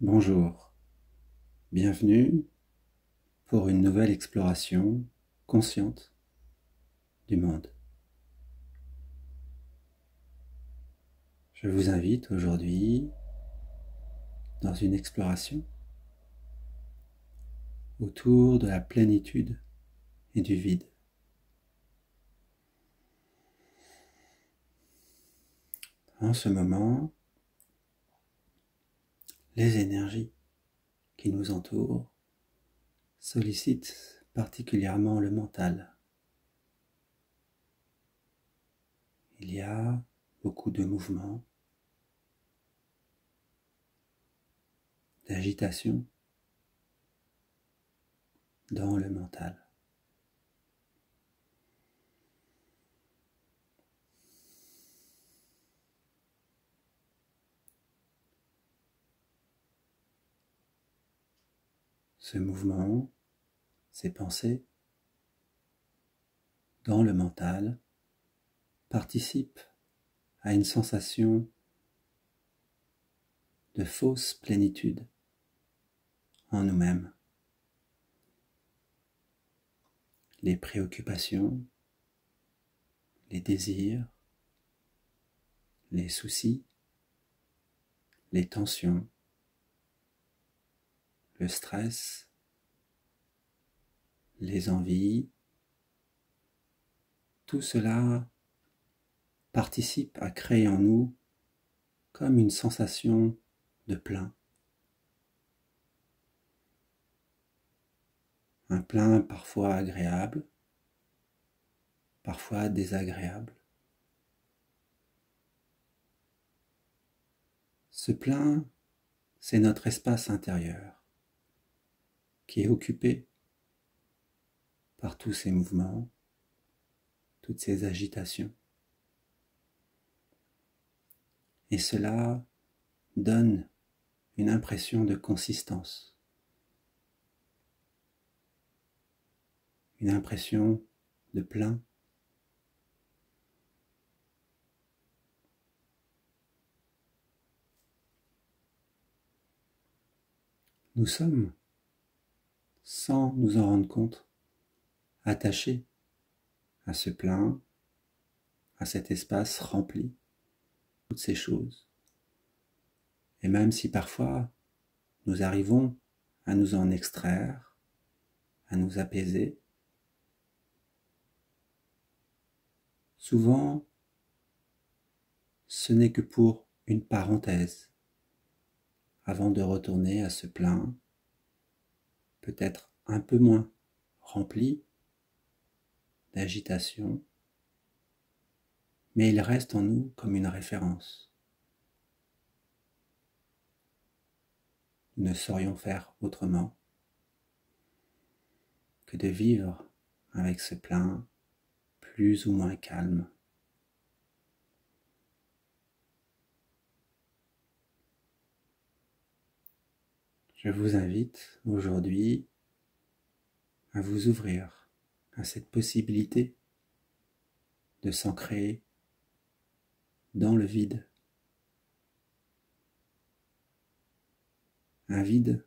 Bonjour, bienvenue pour une nouvelle exploration consciente du monde. Je vous invite aujourd'hui dans une exploration autour de la plénitude et du vide. En ce moment, les énergies qui nous entourent sollicitent particulièrement le mental. Il y a beaucoup de mouvements, d'agitation dans le mental. Ce mouvement, ces pensées dans le mental participent à une sensation de fausse plénitude en nous-mêmes. Les préoccupations, les désirs, les soucis, les tensions, le stress, les envies, tout cela participe à créer en nous comme une sensation de plein. Un plein parfois agréable, parfois désagréable. Ce plein, c'est notre espace intérieur qui est occupé par tous ces mouvements, toutes ces agitations. Et cela donne une impression de consistance, une impression de plein. Nous sommes, sans nous en rendre compte, attachés à ce plein, à cet espace rempli, toutes ces choses. Et même si parfois nous arrivons à nous en extraire, à nous apaiser, souvent ce n'est que pour une parenthèse, avant de retourner à ce plein, peut-être un peu moins rempli d'agitation, mais il reste en nous comme une référence. Nous ne saurions faire autrement que de vivre avec ce plein plus ou moins calme. Je vous invite aujourd'hui à vous ouvrir à cette possibilité de s'ancrer dans le vide. Un vide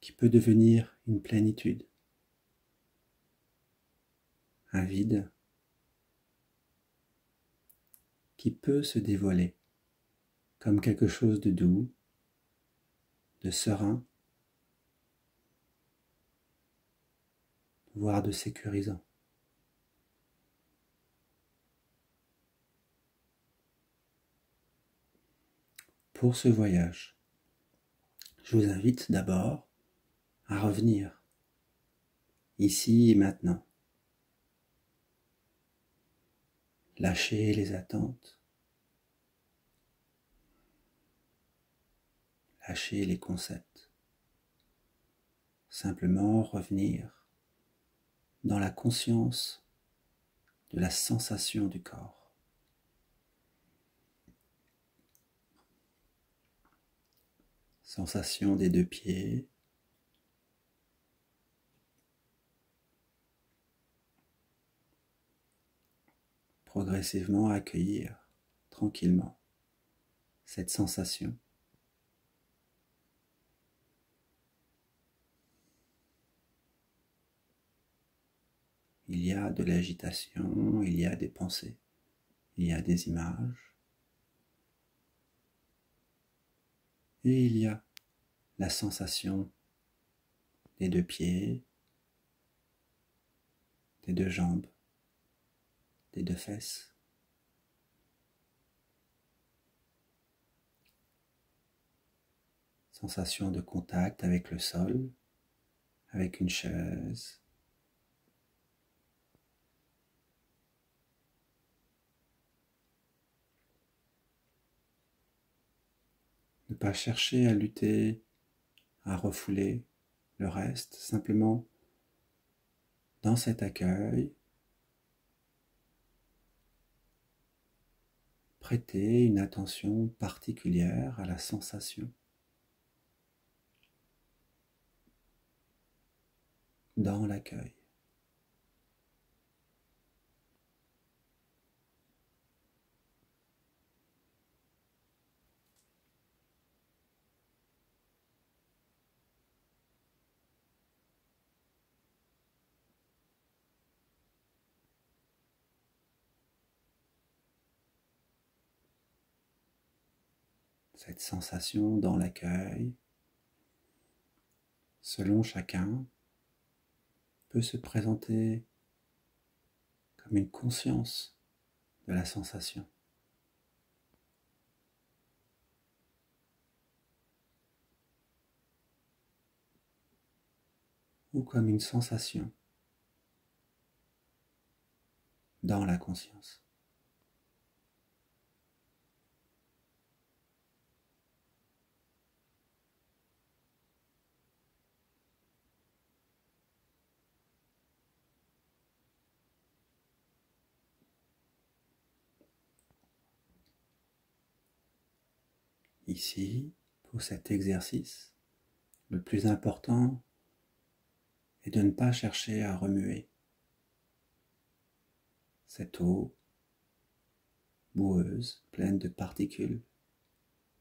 qui peut devenir une plénitude. Un vide qui peut se dévoiler comme quelque chose de doux, de serein, voire de sécurisant. Pour ce voyage, je vous invite d'abord à revenir ici et maintenant. Lâcher les attentes, lâcher les concepts. Simplement revenir dans la conscience de la sensation du corps. Sensation des deux pieds, progressivement accueillir tranquillement cette sensation. il y a de l'agitation, il y a des pensées, il y a des images, et il y a la sensation des deux pieds, des deux jambes, des deux fesses. Sensation de contact avec le sol, avec une chaise. Ne pas chercher à lutter, à refouler le reste, simplement dans cet accueil, prêter une attention particulière à la sensation dans l'accueil. Cette sensation dans l'accueil, selon chacun, peut se présenter comme une conscience de la sensation. Ou comme une sensation dans la conscience. Ici, pour cet exercice, le plus important est de ne pas chercher à remuer cette eau boueuse, pleine de particules,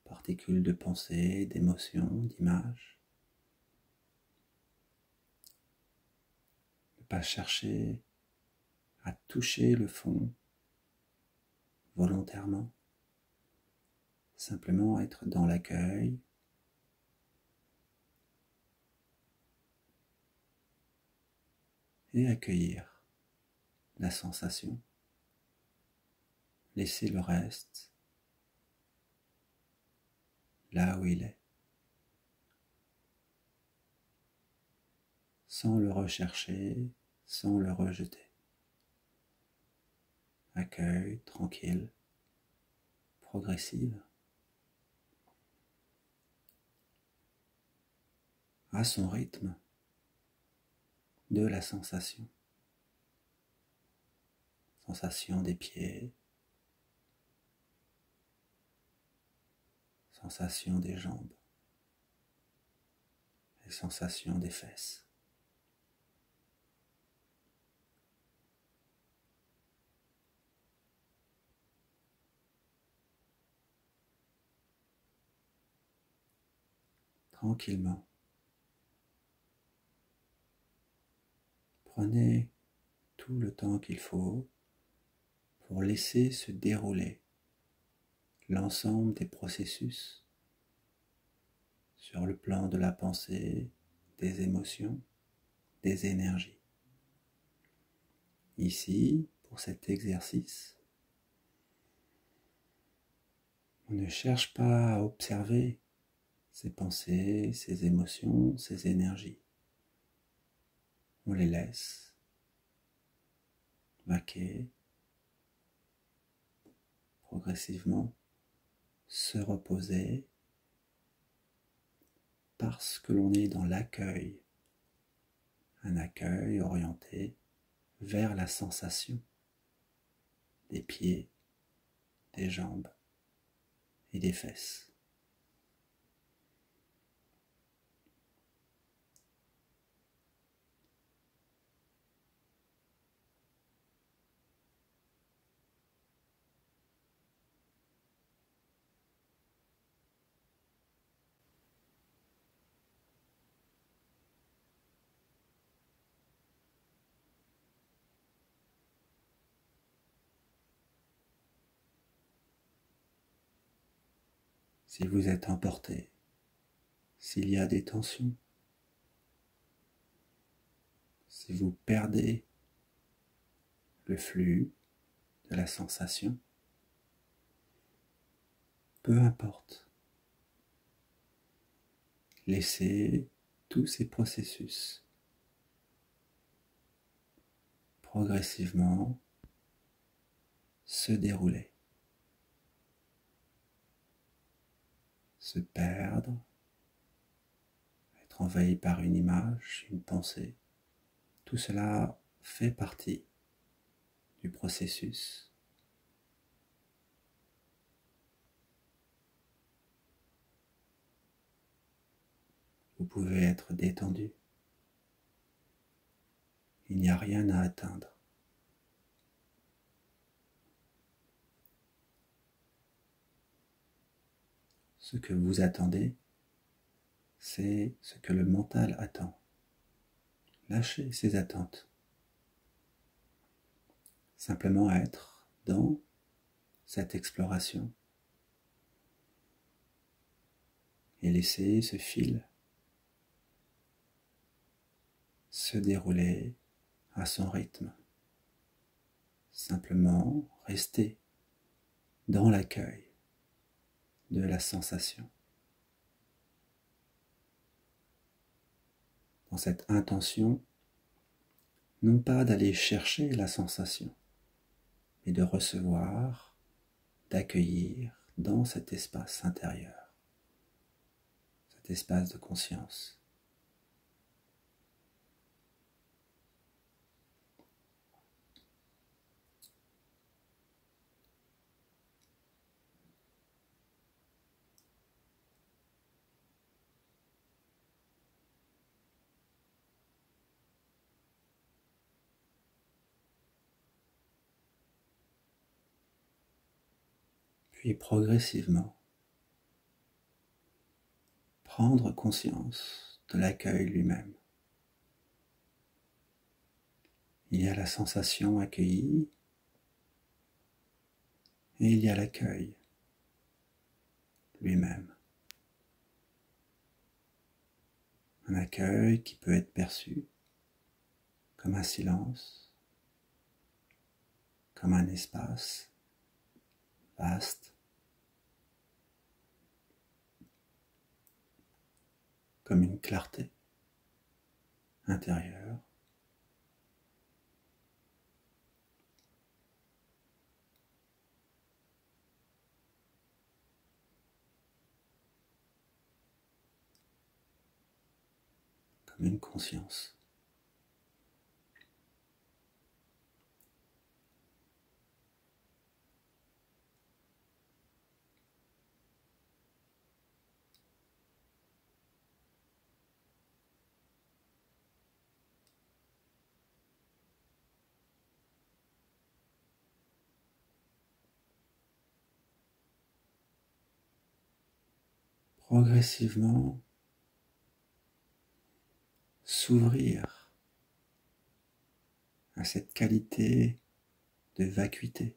particules de pensée, d'émotions, d'images. Ne pas chercher à toucher le fond volontairement, simplement être dans l'accueil, et accueillir la sensation. Laisser le reste là où il est, sans le rechercher, sans le rejeter. Accueil tranquille, progressive, à son rythme de la sensation. Sensation des pieds, sensation des jambes et sensation des fesses. Tranquillement. Prenez tout le temps qu'il faut pour laisser se dérouler l'ensemble des processus sur le plan de la pensée, des émotions, des énergies. Ici, pour cet exercice, on ne cherche pas à observer ces pensées, ces émotions, ces énergies. On les laisse vaquer progressivement, se reposer, parce que l'on est dans l'accueil, un accueil orienté vers la sensation des pieds, des jambes et des fesses. Si vous êtes emporté, s'il y a des tensions, si vous perdez le flux de la sensation, peu importe. Laissez tous ces processus progressivement se dérouler, se perdre, être envahi par une image, une pensée. Tout cela fait partie du processus. Vous pouvez être détendu. Il n'y a rien à atteindre. Ce que vous attendez, c'est ce que le mental attend. Lâchez ces attentes. Simplement être dans cette exploration et laisser ce fil se dérouler à son rythme. Simplement rester dans l'accueil de la sensation, dans cette intention, non pas d'aller chercher la sensation, mais de recevoir, d'accueillir dans cet espace intérieur, cet espace de conscience. Puis progressivement, prendre conscience de l'accueil lui-même. Il y a la sensation accueillie et il y a l'accueil lui-même. Un accueil qui peut être perçu comme un silence, comme un espace vaste, comme une clarté intérieure. Comme une conscience. Progressivement, s'ouvrir à cette qualité de vacuité,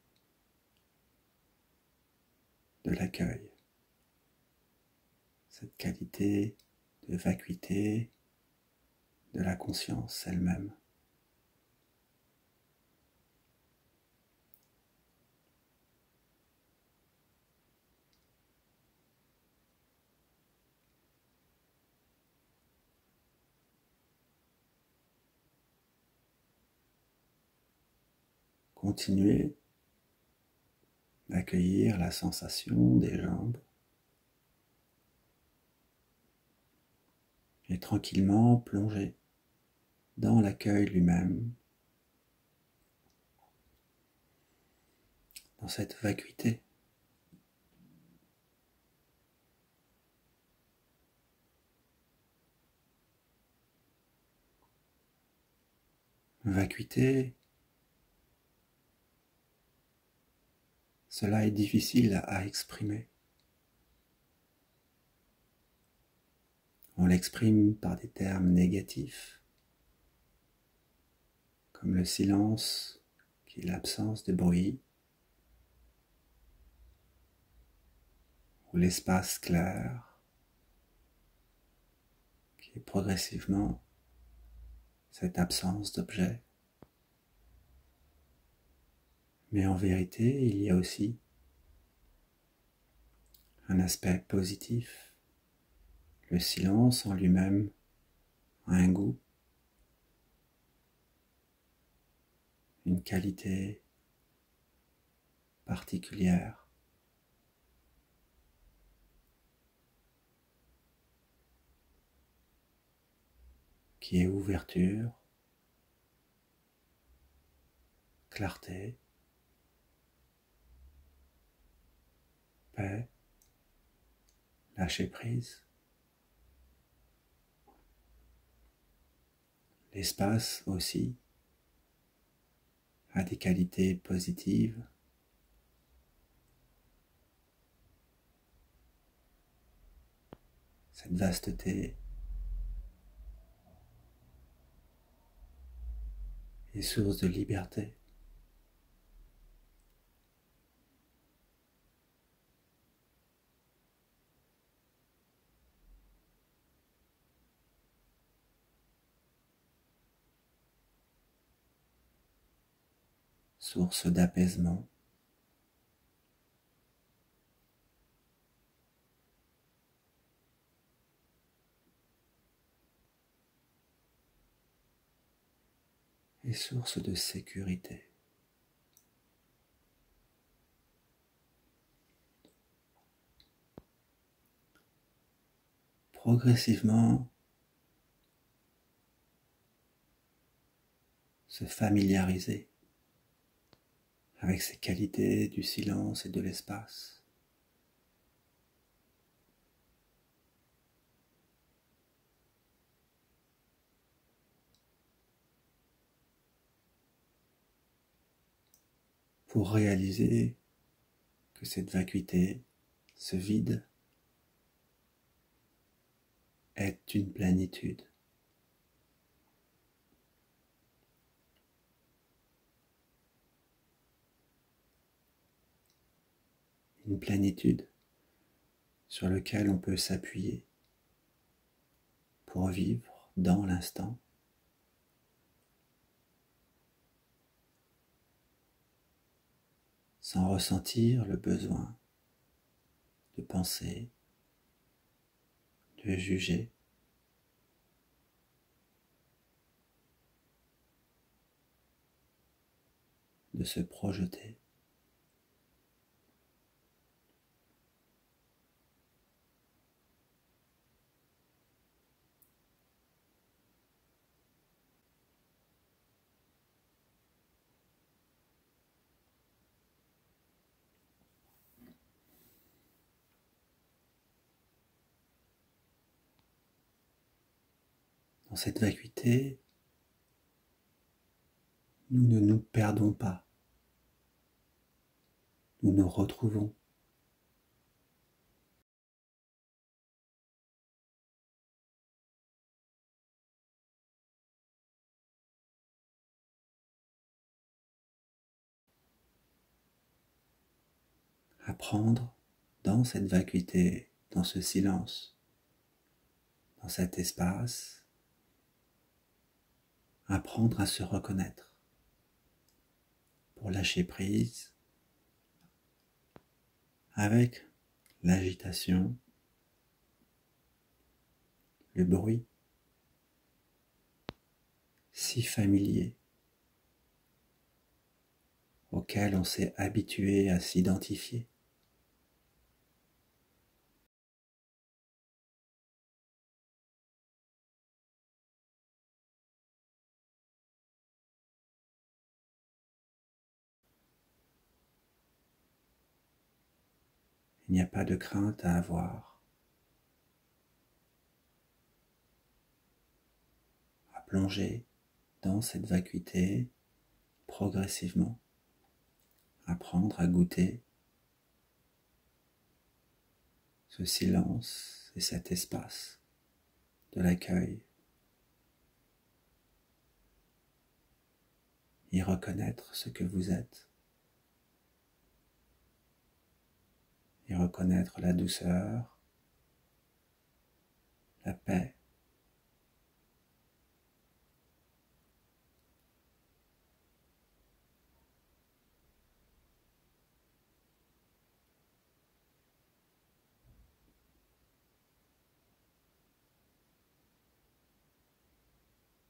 de l'accueil, cette qualité de vacuité de la conscience elle-même. Continuez d'accueillir la sensation des jambes et tranquillement plonger dans l'accueil lui-même, dans cette vacuité. Vacuité, cela est difficile à exprimer. On l'exprime par des termes négatifs, comme le silence, qui est l'absence de bruit, ou l'espace clair qui est progressivement cette absence d'objet. Mais en vérité, il y a aussi un aspect positif. Le silence en lui-même a un goût, une qualité particulière. Qui est ouverture, clarté, paix, lâcher prise. L'espace aussi a des qualités positives. Cette vasteté est source de liberté. Source d'apaisement. Et source de sécurité. Progressivement, se familiariser avec ces qualités du silence et de l'espace. Pour réaliser que cette vacuité, ce vide, est une plénitude. Une plénitude sur laquelle on peut s'appuyer pour vivre dans l'instant, sans ressentir le besoin de penser, de juger, de se projeter. Dans cette vacuité, nous ne nous perdons pas. Nous nous retrouvons. Apprendre dans cette vacuité, dans ce silence, dans cet espace, apprendre à se reconnaître pour lâcher prise avec l'agitation, le bruit, si familier, auquel on s'est habitué à s'identifier. Il n'y a pas de crainte à avoir, à plonger dans cette vacuité progressivement, apprendre à goûter ce silence et cet espace de l'accueil, y reconnaître ce que vous êtes et reconnaître la douceur, la paix,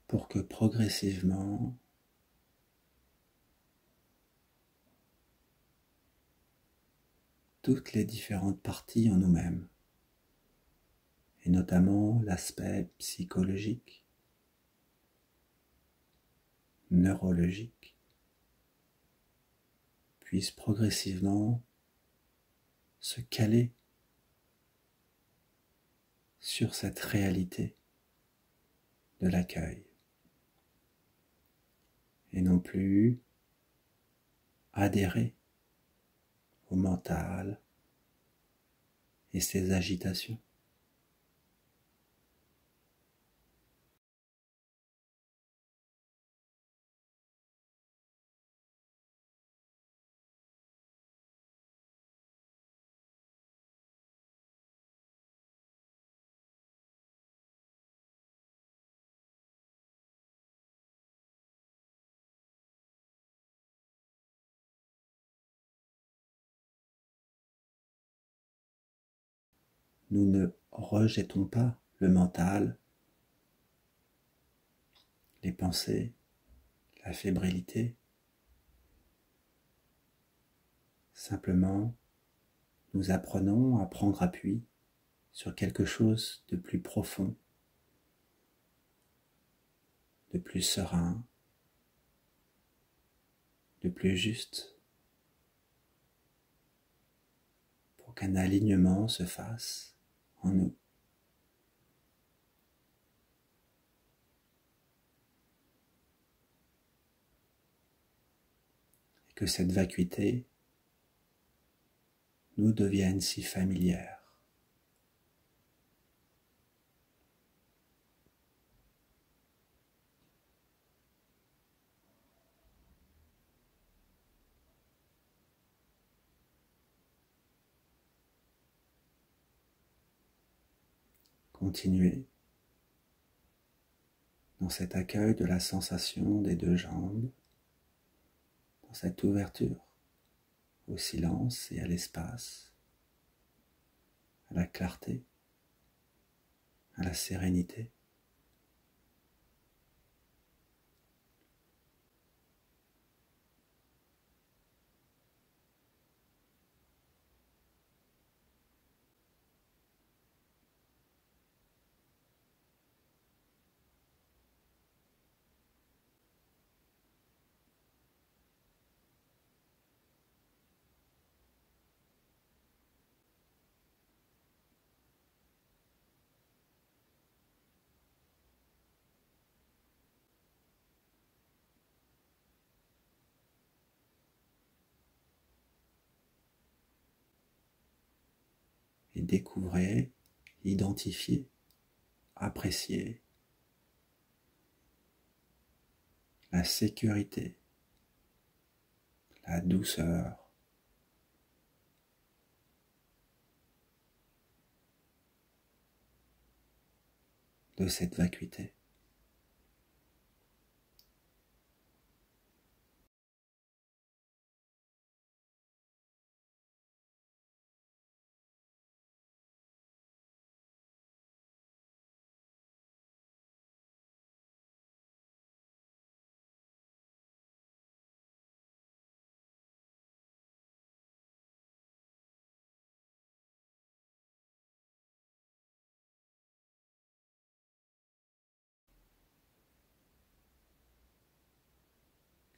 pour que progressivement toutes les différentes parties en nous-mêmes, et notamment l'aspect psychologique, neurologique, puissent progressivement se caler sur cette réalité de l'accueil, et non plus adhérer au mental et ses agitations. Nous ne rejetons pas le mental, les pensées, la fébrilité. Simplement, nous apprenons à prendre appui sur quelque chose de plus profond, de plus serein, de plus juste, pour qu'un alignement se fasse en nous. Et que cette vacuité nous devienne si familière. Continuez dans cet accueil de la sensation des deux jambes, dans cette ouverture au silence et à l'espace, à la clarté, à la sérénité. Et découvrez, identifiez, appréciez la sécurité, la douceur de cette vacuité.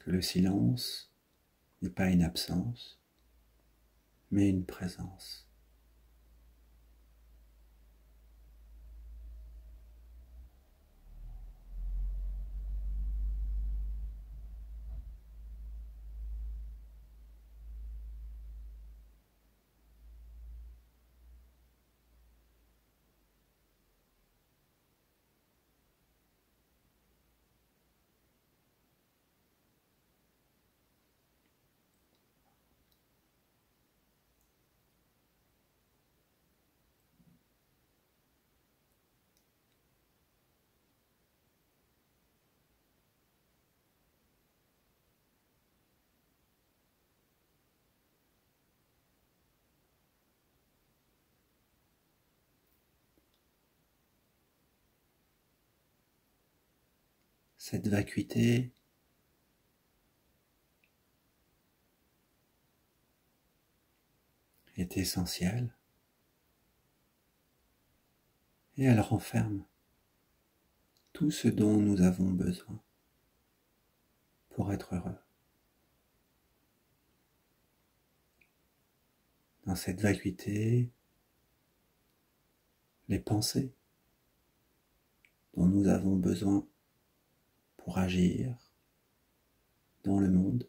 Que le silence n'est pas une absence, mais une présence. cette vacuité est essentielle et elle renferme tout ce dont nous avons besoin pour être heureux. Dans cette vacuité, les pensées dont nous avons besoin pour agir dans le monde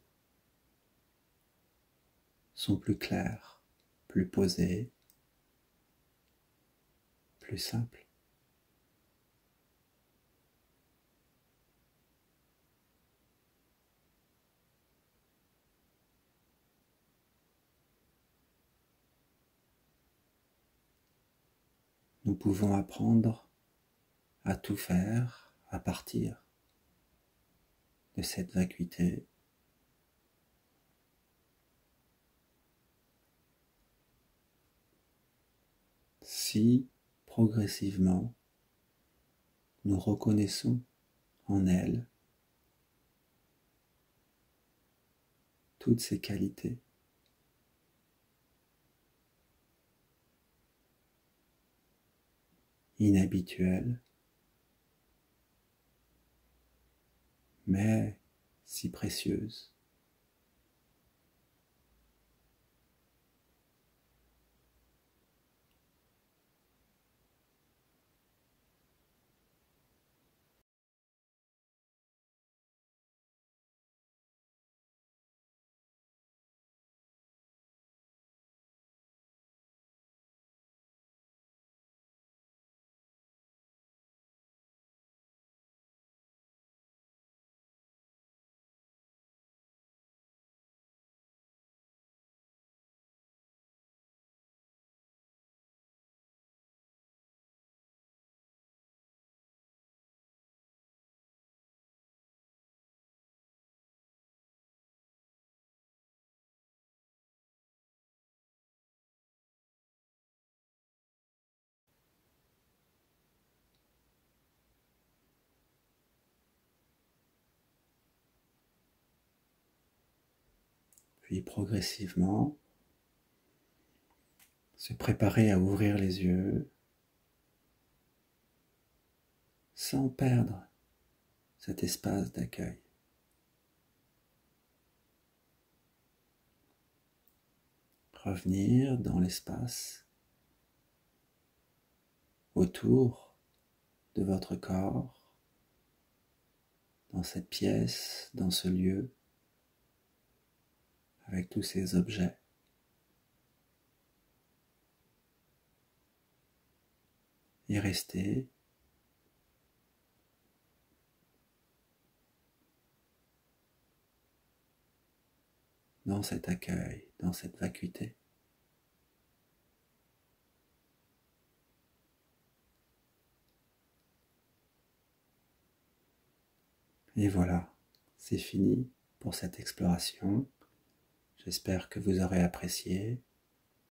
sont plus claires, plus posées, plus simples. Nous pouvons apprendre à tout faire à partir de cette vacuité. Si progressivement nous reconnaissons en elle toutes ces qualités, inhabituelles, mais si précieuses. Puis progressivement, se préparer à ouvrir les yeux sans perdre cet espace d'accueil. Revenir dans l'espace autour de votre corps, dans cette pièce, dans ce lieu, avec tous ces objets. Et rester dans cet accueil, dans cette vacuité. Et voilà, c'est fini pour cette exploration. J'espère que vous aurez apprécié.